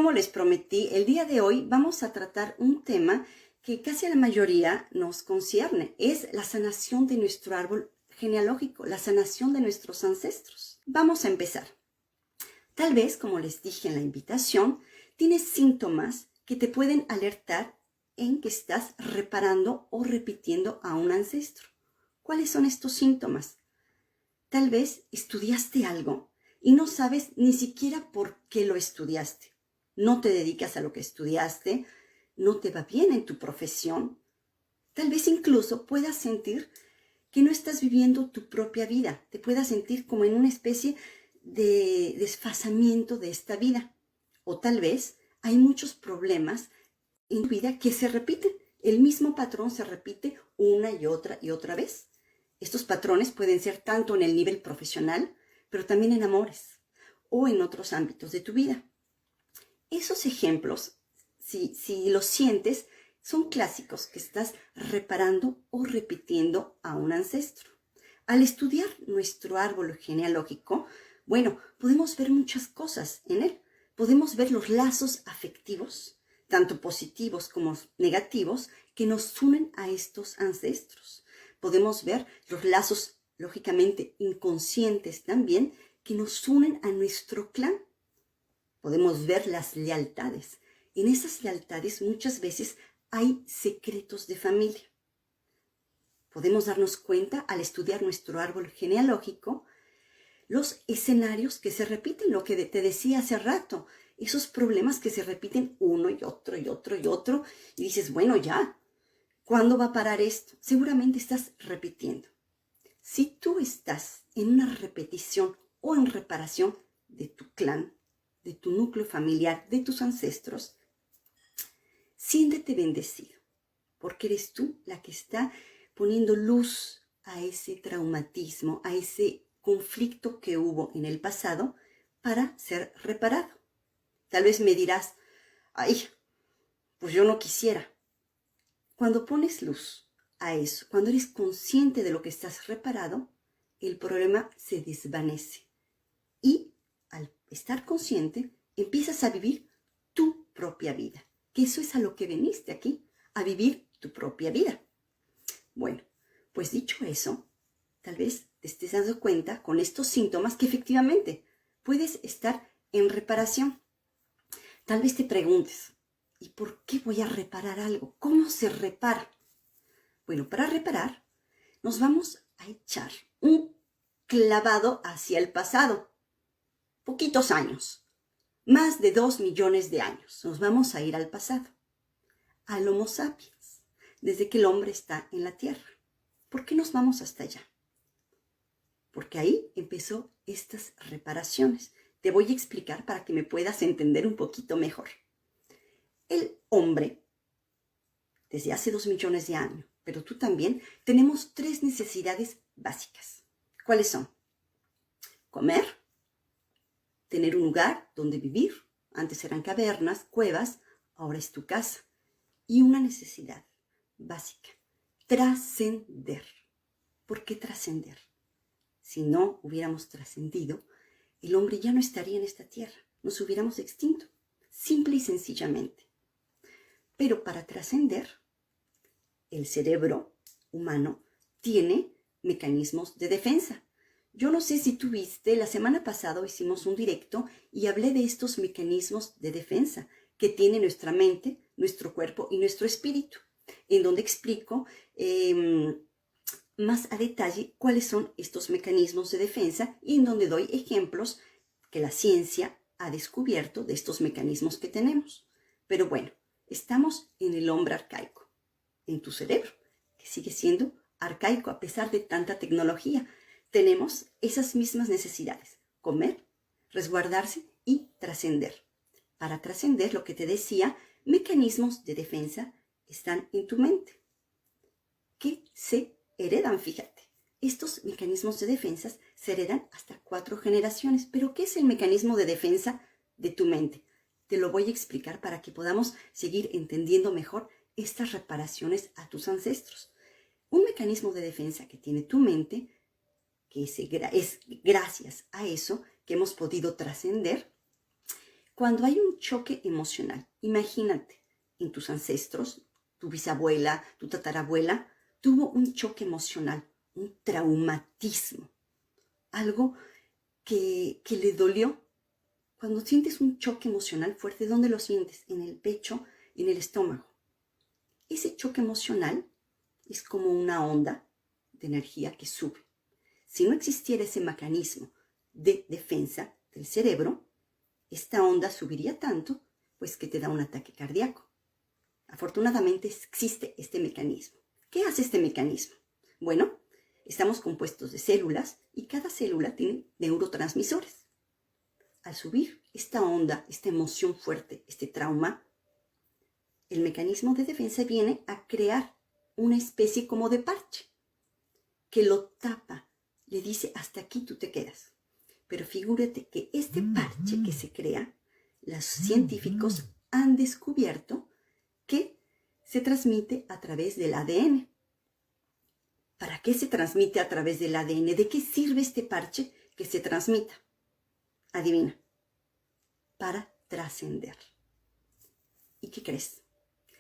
como les prometí, el día de hoy vamos a tratar un tema que casi a la mayoría nos concierne. Es la sanación de nuestro árbol genealógico, la sanación de nuestros ancestros. Vamos a empezar. Tal vez, como les dije en la invitación, tienes síntomas que te pueden alertar en que estás reparando o repitiendo a un ancestro. ¿Cuáles son estos síntomas? Tal vez estudiaste algo y no sabes ni siquiera por qué lo estudiaste. No te dedicas a lo que estudiaste, no te va bien en tu profesión. Tal vez incluso puedas sentir que no estás viviendo tu propia vida. Te puedas sentir como en una especie de desfasamiento de esta vida. O tal vez hay muchos problemas en tu vida que se repiten. El mismo patrón se repite una y otra vez. Estos patrones pueden ser tanto en el nivel profesional, pero también en amores o en otros ámbitos de tu vida. Esos ejemplos, si los sientes, son clásicos que estás reparando o repitiendo a un ancestro. Al estudiar nuestro árbol genealógico, bueno, podemos ver muchas cosas en él. Podemos ver los lazos afectivos, tanto positivos como negativos, que nos unen a estos ancestros. Podemos ver los lazos, lógicamente, inconscientes también, que nos unen a nuestro clan. Podemos ver las lealtades. En esas lealtades muchas veces hay secretos de familia. Podemos darnos cuenta al estudiar nuestro árbol genealógico, los escenarios que se repiten, lo que te decía hace rato, esos problemas que se repiten uno y otro y otro y otro, y dices, bueno, ya, ¿cuándo va a parar esto? Seguramente estás repitiendo. Si tú estás en una repetición o en reparación de tu clan, de tu núcleo familiar, de tus ancestros, siéntete bendecido, porque eres tú la que está poniendo luz a ese traumatismo, a ese conflicto que hubo en el pasado para ser reparado. Tal vez me dirás, ay, pues yo no quisiera. Cuando pones luz a eso, cuando eres consciente de lo que estás reparado, el problema se desvanece. Y al estar consciente, empiezas a vivir tu propia vida. Que eso es a lo que viniste aquí, a vivir tu propia vida. Bueno, pues dicho eso, tal vez te estés dando cuenta con estos síntomas que efectivamente puedes estar en reparación. Tal vez te preguntes, ¿y por qué voy a reparar algo? ¿Cómo se repara? Bueno, para reparar, nos vamos a echar un clavado hacia el pasado. Poquitos años, más de 2 millones de años. Nos vamos a ir al pasado, al Homo sapiens, desde que el hombre está en la Tierra. ¿Por qué nos vamos hasta allá? Porque ahí empezó estas reparaciones. Te voy a explicar para que me puedas entender un poquito mejor. El hombre, desde hace 2 millones de años, pero tú también, tenemos 3 necesidades básicas. ¿Cuáles son? Comer, tener un lugar donde vivir. Antes eran cavernas, cuevas, ahora es tu casa. Y una necesidad básica, trascender. ¿Por qué trascender? Si no hubiéramos trascendido, el hombre ya no estaría en esta tierra, nos hubiéramos extinto, simple y sencillamente. Pero para trascender, el cerebro humano tiene mecanismos de defensa. Yo no sé si tú viste, la semana pasada hicimos un directo y hablé de estos mecanismos de defensa que tiene nuestra mente, nuestro cuerpo y nuestro espíritu, en donde explico más a detalle cuáles son estos mecanismos de defensa y en donde doy ejemplos que la ciencia ha descubierto de estos mecanismos que tenemos. Pero bueno, estamos en el hombre arcaico, en tu cerebro, que sigue siendo arcaico a pesar de tanta tecnología. Tenemos esas mismas necesidades: comer, resguardarse y trascender. Para trascender, lo que te decía, mecanismos de defensa están en tu mente, que se heredan, fíjate. Estos mecanismos de defensa se heredan hasta 4 generaciones. ¿Pero qué es el mecanismo de defensa de tu mente? Te lo voy a explicar para que podamos seguir entendiendo mejor estas reparaciones a tus ancestros. Un mecanismo de defensa que tiene tu mente, que es gracias a eso que hemos podido trascender. Cuando hay un choque emocional, imagínate, en tus ancestros, tu bisabuela, tu tatarabuela, tuvo un choque emocional, un traumatismo, algo que le dolió. Cuando sientes un choque emocional fuerte, ¿dónde lo sientes? En el pecho, en el estómago. Ese choque emocional es como una onda de energía que sube. Si no existiera ese mecanismo de defensa del cerebro, esta onda subiría tanto, pues que te da un ataque cardíaco. Afortunadamente existe este mecanismo. ¿Qué hace este mecanismo? Bueno, estamos compuestos de células y cada célula tiene neurotransmisores. Al subir esta onda, esta emoción fuerte, este trauma, el mecanismo de defensa viene a crear una especie como de parche que lo tapa, le dice hasta aquí tú te quedas. Pero figúrate que este parche que se crea, los científicos han descubierto que se transmite a través del ADN. ¿Para qué se transmite a través del ADN? ¿De qué sirve este parche que se transmita? Adivina. Para trascender. ¿Y qué crees?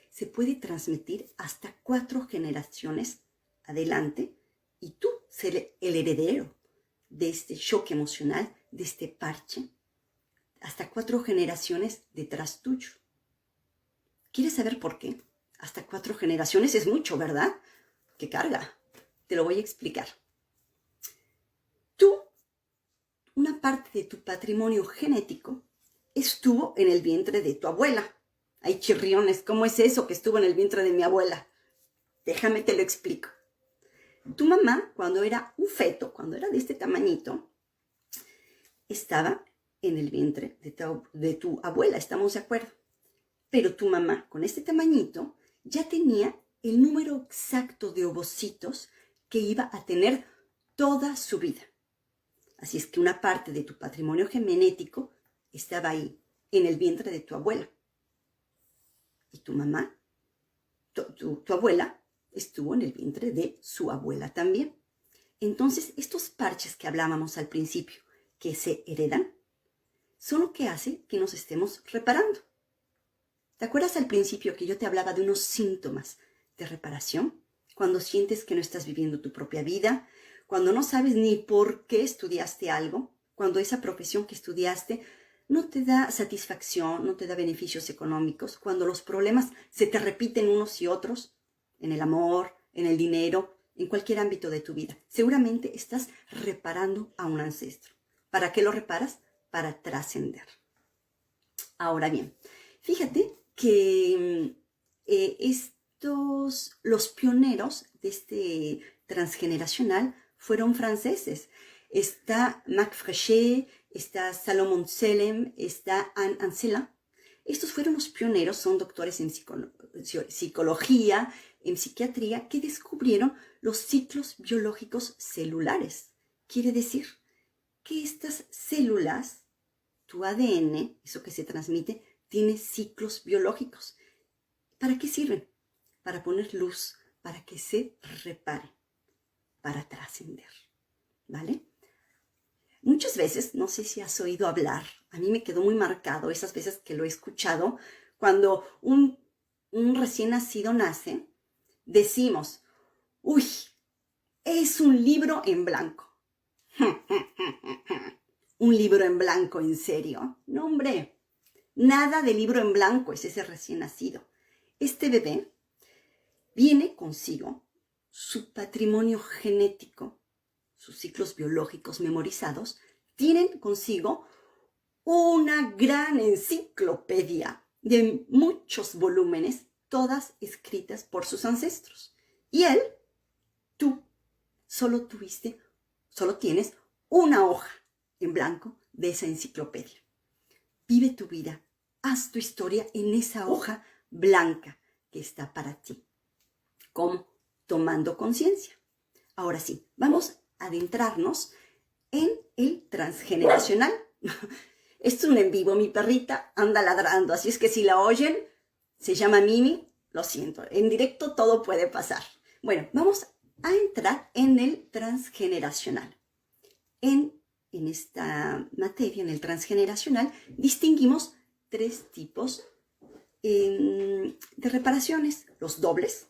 Se puede transmitir hasta 4 generaciones adelante y tú ser el heredero de este shock emocional, de este parche, hasta 4 generaciones detrás tuyo. ¿Quieres saber por qué? Hasta 4 generaciones es mucho, ¿verdad? ¡Qué carga! Te lo voy a explicar. Tú, una parte de tu patrimonio genético estuvo en el vientre de tu abuela. Ay, chirriones, ¿cómo es eso que estuvo en el vientre de mi abuela? Déjame te lo explico. Tu mamá, cuando era un feto, cuando era de este tamañito, estaba en el vientre de tu abuela, ¿estamos de acuerdo? Pero tu mamá, con este tamañito, ya tenía el número exacto de ovocitos que iba a tener toda su vida. Así es que una parte de tu patrimonio genético estaba ahí, en el vientre de tu abuela. Y tu mamá, tu abuela, estuvo en el vientre de su abuela también. Entonces, estos parches que hablábamos al principio, que se heredan, son lo que hace que nos estemos reparando. ¿Te acuerdas al principio que yo te hablaba de unos síntomas de reparación? Cuando sientes que no estás viviendo tu propia vida, cuando no sabes ni por qué estudiaste algo, cuando esa profesión que estudiaste no te da satisfacción, no te da beneficios económicos, cuando los problemas se te repiten unos y otros, en el amor, en el dinero, en cualquier ámbito de tu vida. Seguramente estás reparando a un ancestro. ¿Para qué lo reparas? Para trascender. Ahora bien, fíjate que los pioneros de este transgeneracional fueron franceses. Está Marc Frechet, está Salomon Selem, está Anne Ansela. Estos fueron los pioneros, son doctores en psicología, en psiquiatría, que descubrieron los ciclos biológicos celulares. Quiere decir que estas células, tu ADN, eso que se transmite, tiene ciclos biológicos. ¿Para qué sirven? Para poner luz, para que se repare, para trascender, ¿vale? Muchas veces, no sé si has oído hablar, a mí me quedó muy marcado esas veces que lo he escuchado, cuando un recién nacido nace, decimos, uy, es un libro en blanco. ¿Un libro en blanco, en serio? No, hombre, nada de libro en blanco es ese recién nacido. Este bebé viene consigo su patrimonio genético, sus ciclos biológicos memorizados, tienen consigo una gran enciclopedia de muchos volúmenes, todas escritas por sus ancestros. Y tú, solo tienes una hoja en blanco de esa enciclopedia. Vive tu vida, haz tu historia en esa hoja blanca que está para ti. ¿Cómo? Tomando conciencia. Ahora sí, vamos a adentrarnos en el transgeneracional. Esto es un en vivo, mi perrita anda ladrando, así es que si la oyen, se llama Mimi, lo siento, en directo todo puede pasar. Bueno, vamos a entrar en el transgeneracional. En esta materia, en el transgeneracional, distinguimos tres tipos de reparaciones: los dobles,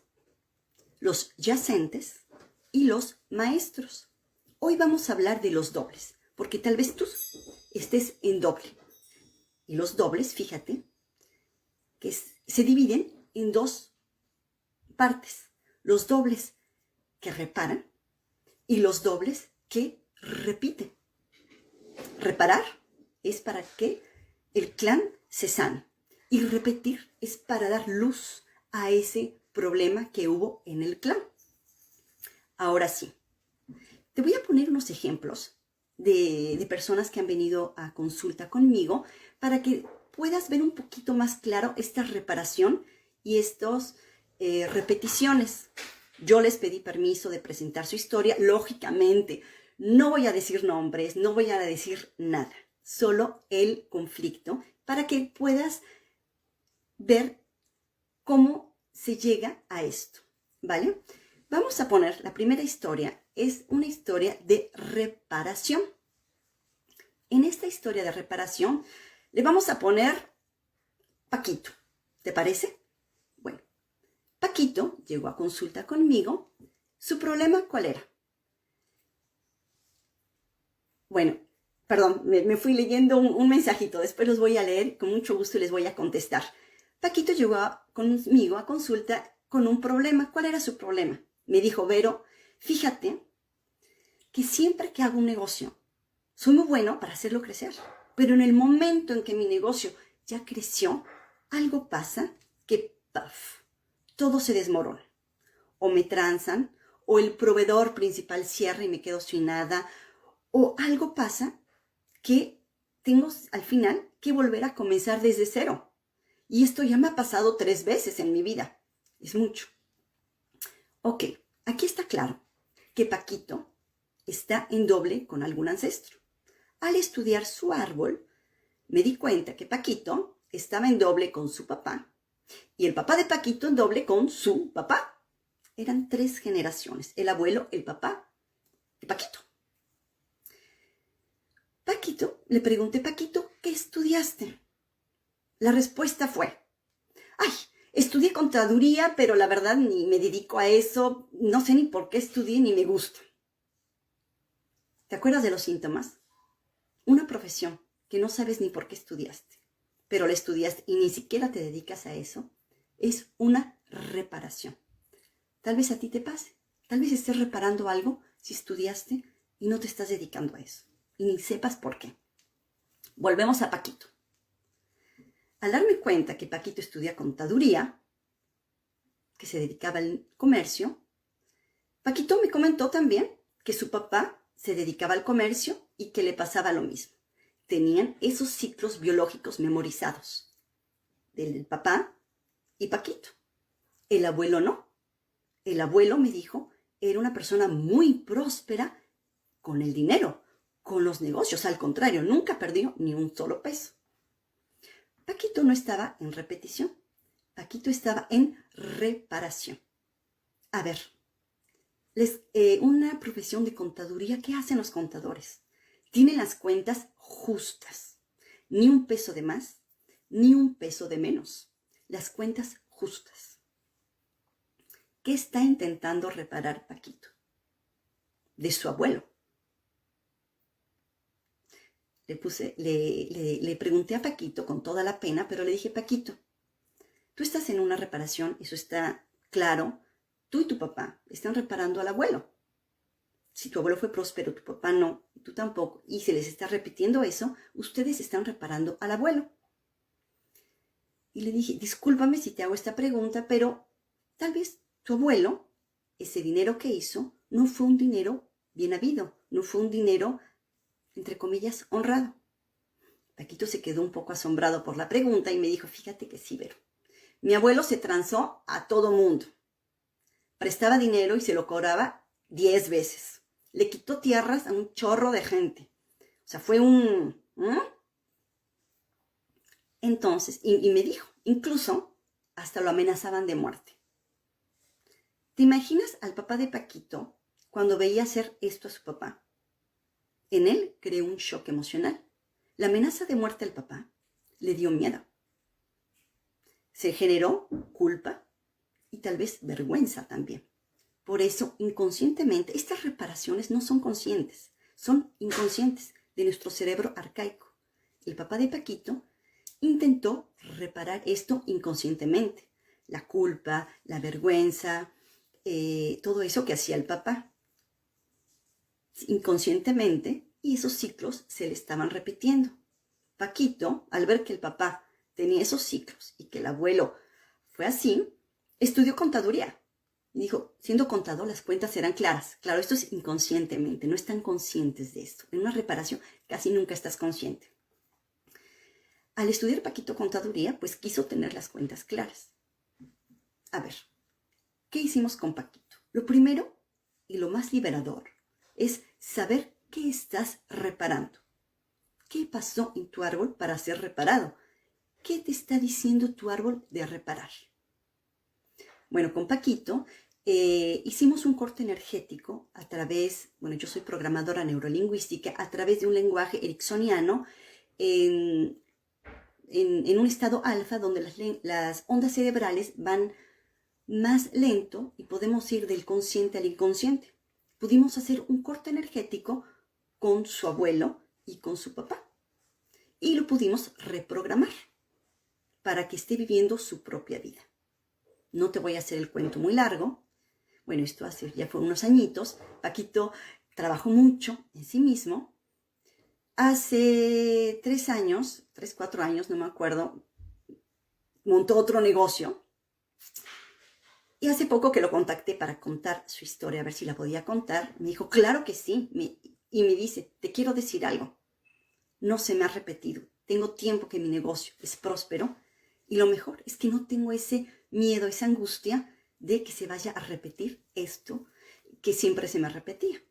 los yacentes y los maestros. Hoy vamos a hablar de los dobles, porque tal vez tú estés en doble. Y los dobles, fíjate, que se dividen en dos partes: los dobles que reparan y los dobles que repiten. Reparar es para que el clan se sane, y repetir es para dar luz a ese problema que hubo en el clan. Ahora sí, te voy a poner unos ejemplos de personas que han venido a consulta conmigo para que puedas ver un poquito más claro esta reparación y estas repeticiones. Yo les pedí permiso de presentar su historia. Lógicamente, no voy a decir nombres, no voy a decir nada, solo el conflicto, para que puedas ver cómo se llega a esto, ¿vale? Vamos a poner, la primera historia es una historia de reparación. En esta historia de reparación le vamos a poner Paquito, ¿te parece? Bueno, Paquito llegó a consulta conmigo. ¿Su problema cuál era? Bueno, perdón, me fui leyendo un mensajito. Después los voy a leer, con mucho gusto les voy a contestar. Paquito llegó conmigo a consulta con un problema. ¿Cuál era su problema? Me dijo: Vero, fíjate que siempre que hago un negocio, soy muy bueno para hacerlo crecer. Pero en el momento en que mi negocio ya creció, algo pasa que, ¡paf!, todo se desmorona. O me transan, o el proveedor principal cierra y me quedo sin nada, o algo pasa que tengo al final que volver a comenzar desde cero. Y esto ya me ha pasado 3 veces en mi vida. Es mucho. Ok, aquí está claro que Paquito está en doble con algún ancestro. Al estudiar su árbol, me di cuenta que Paquito estaba en doble con su papá y el papá de Paquito en doble con su papá. Eran 3 generaciones: el abuelo, el papá y Paquito. Le pregunté: Paquito, ¿qué estudiaste? La respuesta fue: ay, estudié contaduría, pero la verdad ni me dedico a eso, no sé ni por qué estudié ni me gusta. ¿Te acuerdas de los síntomas? Una profesión que no sabes ni por qué estudiaste, pero la estudiaste y ni siquiera te dedicas a eso, es una reparación. Tal vez a ti te pase, tal vez estés reparando algo si estudiaste y no te estás dedicando a eso, y ni sepas por qué. Volvemos a Paquito. Al darme cuenta que Paquito estudia contaduría, que se dedicaba al comercio, Paquito me comentó también que su papá se dedicaba al comercio y que le pasaba lo mismo. Tenían esos ciclos biológicos memorizados del papá y Paquito. El abuelo no. El abuelo, me dijo, era una persona muy próspera con el dinero, con los negocios. Al contrario, nunca perdió ni un solo peso. Paquito no estaba en repetición. Paquito estaba en reparación. A ver, una profesión de contaduría, ¿qué hacen los contadores? Tienen las cuentas justas. Ni un peso de más, ni un peso de menos. Las cuentas justas. ¿Qué está intentando reparar Paquito? De su abuelo. Le pregunté a Paquito con toda la pena, pero le dije: Paquito, tú estás en una reparación, eso está claro. Tú y tu papá están reparando al abuelo. Si tu abuelo fue próspero, tu papá no, y tú tampoco, y se les está repitiendo eso, ustedes están reparando al abuelo. Y le dije: discúlpame si te hago esta pregunta, pero tal vez tu abuelo, ese dinero que hizo, no fue un dinero bien habido, no fue un dinero, entre comillas, honrado. Paquito se quedó un poco asombrado por la pregunta y me dijo: fíjate que sí, Vero. Mi abuelo se transó a todo mundo. Prestaba dinero y se lo cobraba 10 veces. Le quitó tierras a un chorro de gente. O sea, fue un... Entonces, y me dijo, incluso hasta lo amenazaban de muerte. ¿Te imaginas al papá de Paquito cuando veía hacer esto a su papá? En él creó un shock emocional. La amenaza de muerte al papá le dio miedo. Se generó culpa y tal vez vergüenza también. Por eso, inconscientemente, estas reparaciones no son conscientes, son inconscientes de nuestro cerebro arcaico. El papá de Paquito intentó reparar esto inconscientemente. La culpa, la vergüenza, todo eso que hacía el papá. Inconscientemente, y esos ciclos se le estaban repitiendo. Paquito, al ver que el papá tenía esos ciclos y que el abuelo fue así, estudió contaduría. Y dijo, siendo contador, las cuentas serán claras. Claro, esto es inconscientemente, no están conscientes de esto. En una reparación casi nunca estás consciente. Al estudiar Paquito contaduría, pues quiso tener las cuentas claras. A ver, ¿qué hicimos con Paquito? Lo primero y lo más liberador es saber qué estás reparando. ¿Qué pasó en tu árbol para ser reparado? ¿Qué te está diciendo tu árbol de reparar? Bueno, con Paquito hicimos un corte energético a través, yo soy programadora neurolingüística, a través de un lenguaje ericksoniano en un estado alfa donde las ondas cerebrales van más lento y podemos ir del consciente al inconsciente. Pudimos hacer un corte energético con su abuelo y con su papá y lo pudimos reprogramar para que esté viviendo su propia vida. No te voy a hacer el cuento muy largo. Bueno, esto hace ya fue unos añitos. Paquito trabajó mucho en sí mismo. Hace 3, 4 años, no me acuerdo, montó otro negocio. Y hace poco que lo contacté para contar su historia, a ver si la podía contar. Me dijo, claro que sí. Y me dice, te quiero decir algo. No se me ha repetido. Tengo tiempo que mi negocio es próspero. Y lo mejor es que no tengo ese miedo, esa angustia de que se vaya a repetir esto que siempre se me repetía.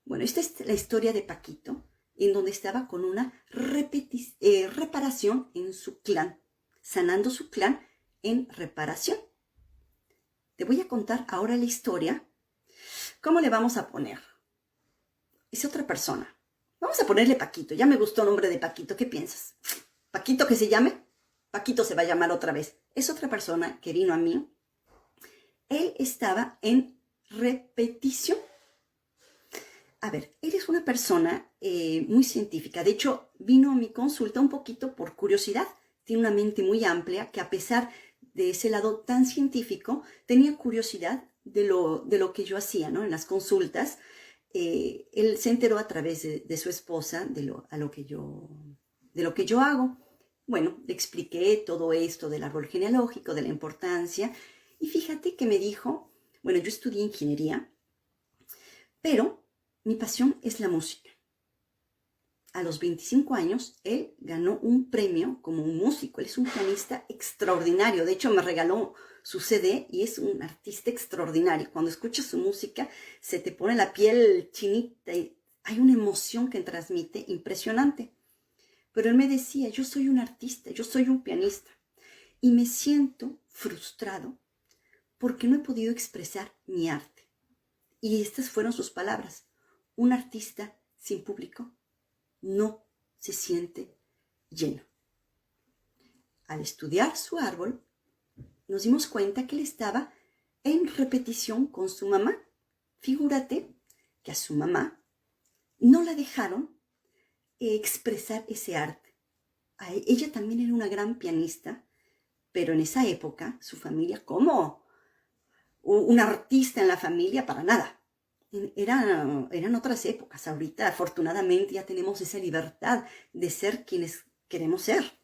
Bueno, esta es la historia de Paquito, en donde estaba con una reparación en su clan, sanando su clan en reparación. Te voy a contar ahora la historia. ¿Cómo le vamos a poner? Es otra persona. Vamos a ponerle Paquito. Ya me gustó el nombre de Paquito. ¿Qué piensas? ¿Paquito que se llame? Paquito se va a llamar otra vez. Es otra persona que vino a mí. Él estaba en repetición. A ver, él es una persona muy científica. De hecho, vino a mi consulta un poquito por curiosidad. Tiene una mente muy amplia que a pesar de ese lado tan científico, tenía curiosidad de lo que yo hacía, ¿no? En las consultas. Él se enteró a través de su esposa de lo que yo hago. Bueno, le expliqué todo esto del árbol genealógico, de la importancia. Y fíjate que me dijo, bueno, yo estudié ingeniería, pero mi pasión es la música. A los 25 años, él ganó un premio como un músico. Él es un pianista extraordinario. De hecho, me regaló su CD y es un artista extraordinario. Cuando escuchas su música, se te pone la piel chinita y hay una emoción que transmite impresionante. Pero él me decía, yo soy un artista, yo soy un pianista y me siento frustrado porque no he podido expresar mi arte. Y estas fueron sus palabras. Un artista sin público no se siente lleno. Al estudiar su árbol, nos dimos cuenta que él estaba en repetición con su mamá. Figúrate que a su mamá no la dejaron expresar ese arte. Ella también era una gran pianista, pero en esa época su familia, ¿cómo? Un artista en la familia, para nada. Eran otras épocas. Ahorita, afortunadamente, ya tenemos esa libertad de ser quienes queremos ser.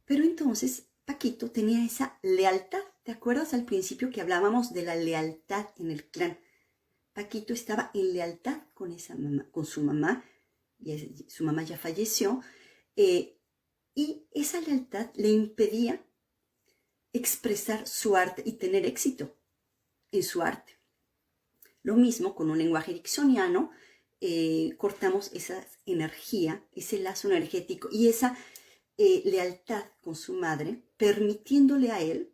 Pero entonces, Paquito tenía esa lealtad. ¿Te acuerdas al principio que hablábamos de la lealtad en el clan? Paquito estaba en lealtad con su mamá, y su mamá ya falleció, y esa lealtad le impedía expresar su arte y tener éxito en su arte. Lo mismo con un lenguaje ericksoniano, cortamos esa energía, ese lazo energético y esa lealtad con su madre, permitiéndole a él,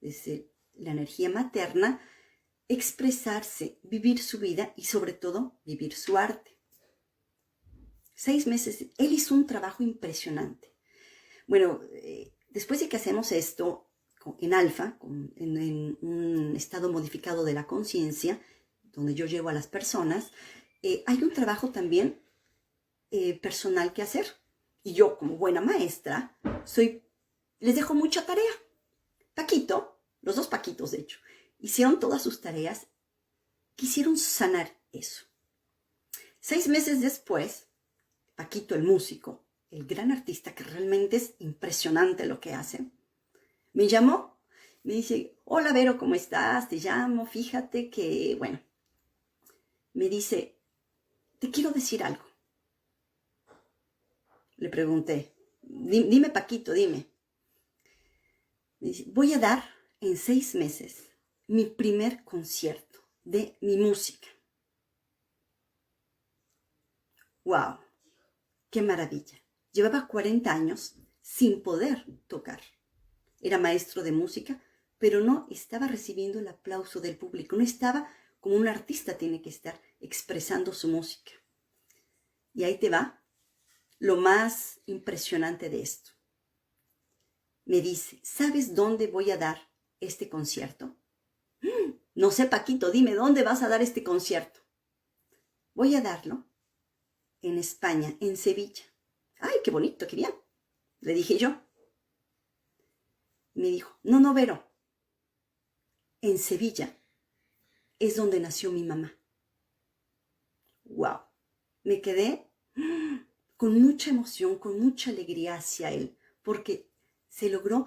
desde la energía materna, expresarse, vivir su vida y sobre todo vivir su arte. 6 meses, él hizo un trabajo impresionante. Bueno, después de que hacemos esto en alfa, en un estado modificado de la conciencia, donde yo llevo a las personas, hay un trabajo también personal que hacer. Y yo, como buena maestra, les dejo mucha tarea. Paquito, los dos Paquitos de hecho, hicieron todas sus tareas, quisieron sanar eso. 6 meses después, Paquito, el músico, el gran artista que realmente es impresionante lo que hace, me llamó, me dice, hola Vero, ¿cómo estás? Te llamo, fíjate que, bueno, me dice, te quiero decir algo. Le pregunté, dime Paquito, dime. Me dice, voy a dar en 6 meses mi primer concierto de mi música. ¡Wow! ¡Qué maravilla! Llevaba 40 años sin poder tocar. Era maestro de música, pero no estaba recibiendo el aplauso del público. No estaba como un artista tiene que estar expresando su música. Y ahí te va lo más impresionante de esto. Me dice, ¿sabes dónde voy a dar este concierto? No sé, Paquito, dime, ¿dónde vas a dar este concierto? Voy a darlo en España, en Sevilla. ¡Ay, qué bonito, qué bien! Le dije yo. Me dijo, no, Vero, en Sevilla es donde nació mi mamá. ¡Wow! Me quedé con mucha emoción, con mucha alegría hacia él, porque se logró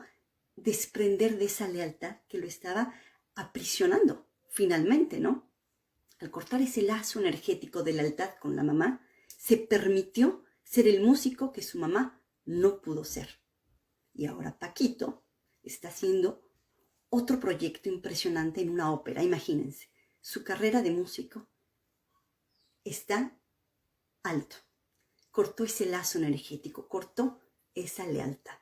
desprender de esa lealtad que lo estaba aprisionando, finalmente, ¿no? Al cortar ese lazo energético de lealtad con la mamá, se permitió ser el músico que su mamá no pudo ser. Y ahora Paquito está haciendo otro proyecto impresionante en una ópera, imagínense. Su carrera de músico está alto. Cortó ese lazo energético, cortó esa lealtad.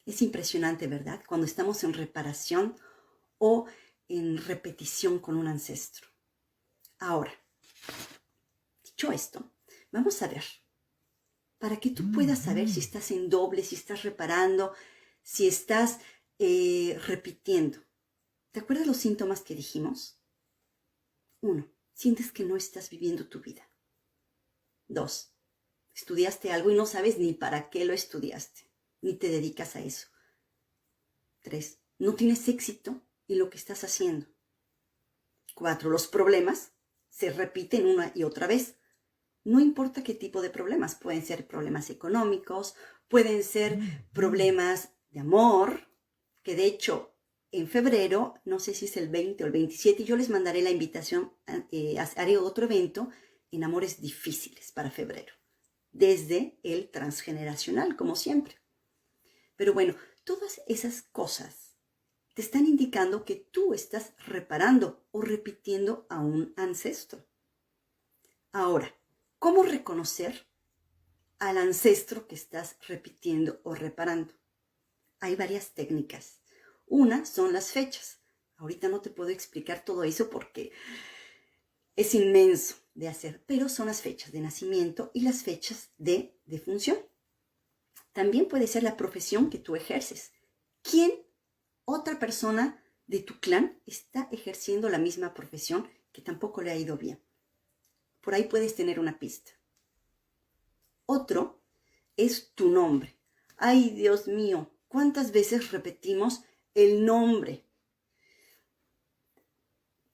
Es impresionante, ¿verdad? Cuando estamos en reparación o en repetición con un ancestro. Ahora, dicho esto, vamos a ver, para que tú puedas saber si estás en doble, si estás reparando, si estás repitiendo. ¿Te acuerdas los síntomas que dijimos? 1. Sientes que no estás viviendo tu vida. 2. Estudiaste algo y no sabes ni para qué lo estudiaste, ni te dedicas a eso. 3. No tienes éxito en lo que estás haciendo. 4. Los problemas se repiten una y otra vez. No importa qué tipo de problemas. Pueden ser problemas económicos, pueden ser problemas de amor, que de hecho en febrero, no sé si es el 20 o el 27, yo les mandaré la invitación, haré otro evento en amores difíciles para febrero, desde el transgeneracional, como siempre. Pero bueno, todas esas cosas te están indicando que tú estás reparando o repitiendo a un ancestro. Ahora, ¿cómo reconocer al ancestro que estás repitiendo o reparando? Hay varias técnicas. Una son las fechas. Ahorita no te puedo explicar todo eso porque es inmenso de hacer, pero son las fechas de nacimiento y las fechas de defunción. También puede ser la profesión que tú ejerces. ¿Quién otra persona de tu clan está ejerciendo la misma profesión que tampoco le ha ido bien? Por ahí puedes tener una pista. Otro es tu nombre. Ay, Dios mío, ¿cuántas veces repetimos el nombre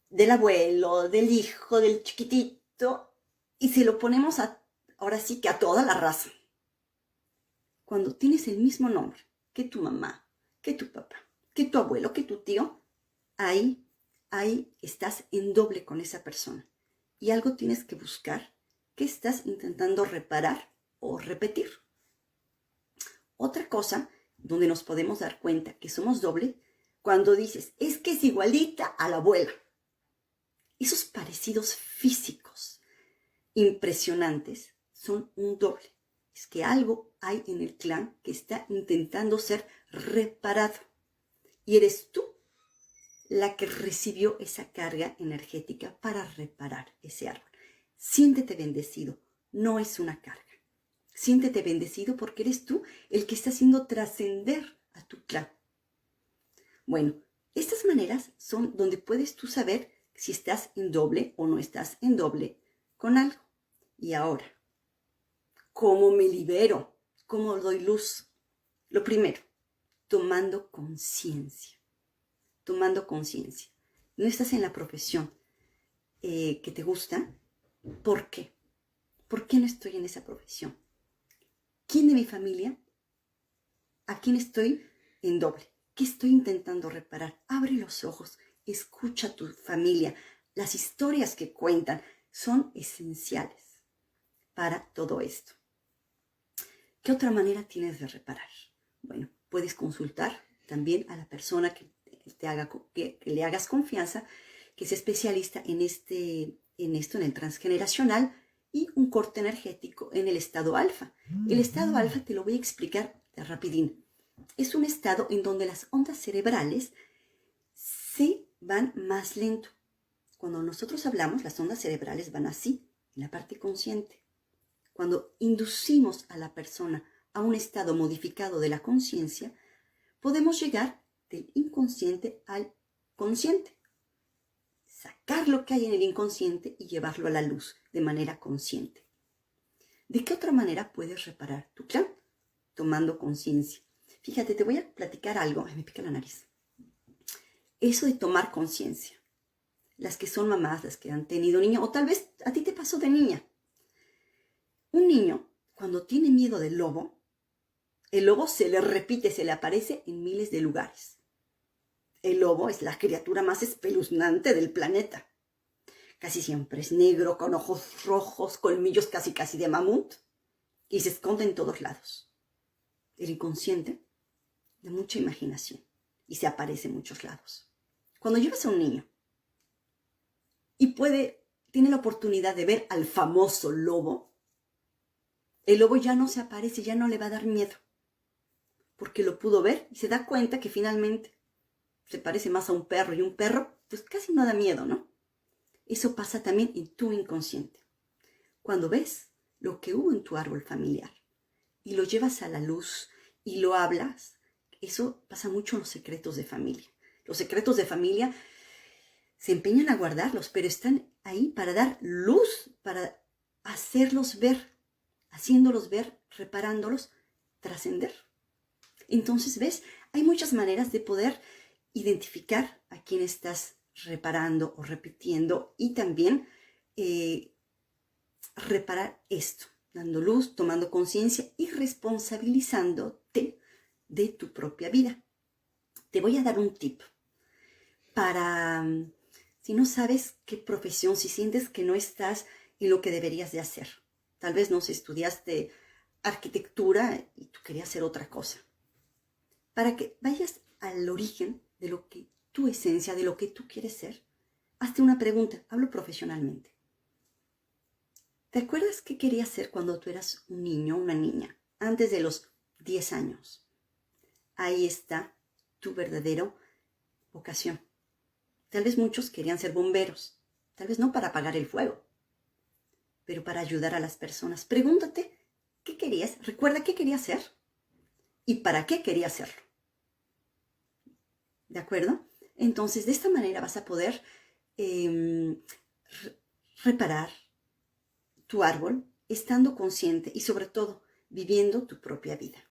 del abuelo, del hijo, del chiquitito y se lo ponemos ahora sí que a toda la raza? Cuando tienes el mismo nombre que tu mamá, que tu papá, que tu abuelo, que tu tío, ahí estás en doble con esa persona. Y algo tienes que buscar que estás intentando reparar o repetir. Otra cosa donde nos podemos dar cuenta que somos doble, cuando dices, es que es igualita a la abuela. Esos parecidos físicos impresionantes son un doble. Es que algo hay en el clan que está intentando ser reparado. Y eres tú la que recibió esa carga energética para reparar ese árbol. Siéntete bendecido, no es una carga. Siéntete bendecido porque eres tú el que está haciendo trascender a tu clan. Bueno, estas maneras son donde puedes tú saber si estás en doble o no estás en doble con algo. Y ahora, ¿cómo me libero? ¿Cómo doy luz? Lo primero, tomando conciencia. Tomando conciencia. No estás en la profesión que te gusta. ¿Por qué? ¿Por qué no estoy en esa profesión? ¿Quién de mi familia? ¿A quién estoy en doble? ¿Qué estoy intentando reparar? Abre los ojos, escucha a tu familia. Las historias que cuentan son esenciales para todo esto. ¿Qué otra manera tienes de reparar? Bueno, puedes consultar también a la persona que le hagas confianza, que es especialista en esto, en el transgeneracional, y un corte energético en el estado alfa. El estado alfa te lo voy a explicar de rapidín. Es un estado en donde las ondas cerebrales se van más lento. Cuando nosotros hablamos, las ondas cerebrales van así, en la parte consciente. Cuando inducimos a la persona a un estado modificado de la conciencia, podemos llegar del inconsciente al consciente. Sacar lo que hay en el inconsciente y llevarlo a la luz de manera consciente. ¿De qué otra manera puedes reparar tu clan? Tomando conciencia. Fíjate, te voy a platicar algo. Ay, me pica la nariz. Eso de tomar conciencia. Las que son mamás, las que han tenido niños, o tal vez a ti te pasó de niña. Un niño, cuando tiene miedo del lobo, el lobo se le repite, se le aparece en miles de lugares. El lobo es la criatura más espeluznante del planeta. Casi siempre es negro, con ojos rojos, colmillos casi de mamut, y se esconde en todos lados. El inconsciente, de mucha imaginación, y se aparece en muchos lados. Cuando llevas a un niño y tiene la oportunidad de ver al famoso lobo, el lobo ya no se aparece, ya no le va a dar miedo, porque lo pudo ver y se da cuenta que finalmente se parece más a un perro, y un perro pues casi no da miedo, ¿no? Eso pasa también en tu inconsciente. Cuando ves lo que hubo en tu árbol familiar y lo llevas a la luz y lo hablas, eso pasa mucho en los secretos de familia. Los secretos de familia se empeñan a guardarlos, pero están ahí para dar luz, para hacerlos ver, haciéndolos ver, reparándolos, trascender. Entonces, ¿ves? Hay muchas maneras de poder identificar a quién estás reparando o repitiendo, y también reparar esto, dando luz, tomando conciencia y responsabilizándote de tu propia vida. Te voy a dar un tip para, si no sabes qué profesión, si sientes que no estás en lo que deberías de hacer. Tal vez no sé, estudiaste arquitectura y tú querías hacer otra cosa. Para que vayas al origen de lo que tu esencia, de lo que tú quieres ser, hazte una pregunta. Hablo profesionalmente. ¿Te acuerdas qué querías ser cuando tú eras un niño o una niña? Antes de los 10 años. Ahí está tu verdadera vocación. Tal vez muchos querían ser bomberos. Tal vez no para apagar el fuego, pero para ayudar a las personas. Pregúntate, ¿qué querías? Recuerda qué querías ser y para qué querías hacerlo. ¿De acuerdo? Entonces, de esta manera vas a poder reparar tu árbol estando consciente y, sobre todo, viviendo tu propia vida.